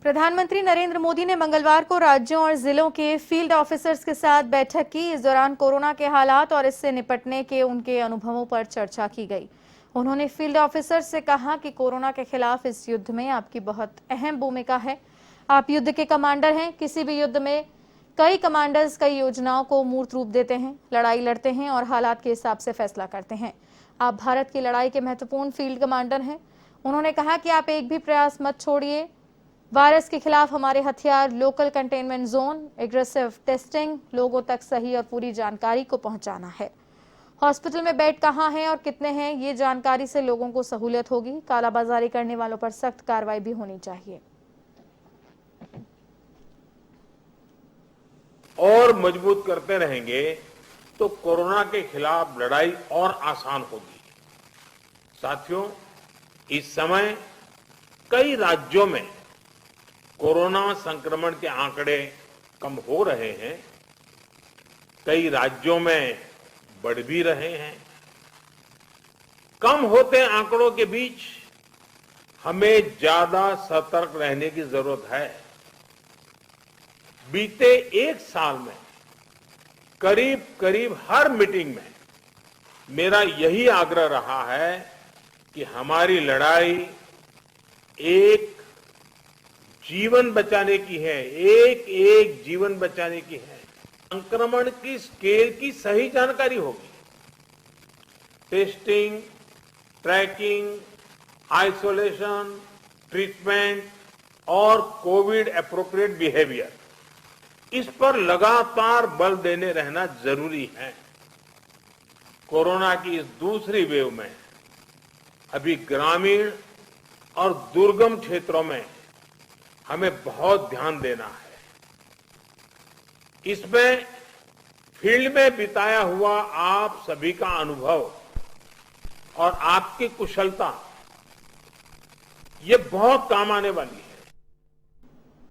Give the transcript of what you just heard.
प्रधानमंत्री नरेंद्र मोदी ने मंगलवार को राज्यों और जिलों के फील्ड ऑफिसर्स के साथ बैठक की। इस दौरान कोरोना के हालात और इससे निपटने के उनके अनुभवों पर चर्चा की गई। उन्होंने फील्ड ऑफिसर्स से कहा कि कोरोना के खिलाफ इस युद्ध में आपकी बहुत अहम भूमिका है। आप युद्ध के कमांडर हैं। किसी भी युद्ध में कई कमांडर्स कई योजनाओं को मूर्त रूप देते हैं, लड़ाई लड़ते हैं और हालात के हिसाब से फैसला करते हैं। आप भारत की लड़ाई के महत्वपूर्ण फील्ड कमांडर हैं। उन्होंने कहा कि आप एक भी प्रयास मत छोड़िए। वायरस के खिलाफ हमारे हथियार local containment zone, aggressive testing, लोगों तक सही और पूरी जानकारी को पहुंचाना है। हॉस्पिटल में बेड कहां हैं और कितने हैं, ये जानकारी से लोगों को सहूलियत होगी। कालाबाजारी करने वालों पर सख्त कार्रवाई भी होनी चाहिए। और मजबूत करते रहेंगे तो कोरोना के खिलाफ लड़ाई और आसान होगी। साथियों, इस समय कई राज्यों में कोरोना संक्रमण के आंकड़े कम हो रहे हैं, कई राज्यों में बढ़ भी रहे हैं। कम होते आंकड़ों के बीच हमें ज्यादा सतर्क रहने की जरूरत है। बीते एक साल में करीब करीब हर मीटिंग में मेरा यही आग्रह रहा है कि हमारी लड़ाई एक जीवन बचाने की है, एक एक जीवन बचाने की है। संक्रमण की स्केल की सही जानकारी होगी। टेस्टिंग, ट्रैकिंग, आइसोलेशन, ट्रीटमेंट और कोविड एप्रोप्रिएट बिहेवियर, इस पर लगातार बल देने रहना जरूरी है। कोरोना की इस दूसरी वेव में अभी ग्रामीण और दुर्गम क्षेत्रों में हमें बहुत ध्यान देना है। इसमें फील्ड में बिताया हुआ आप सभी का अनुभव और आपकी कुशलता ये बहुत काम आने वाली है।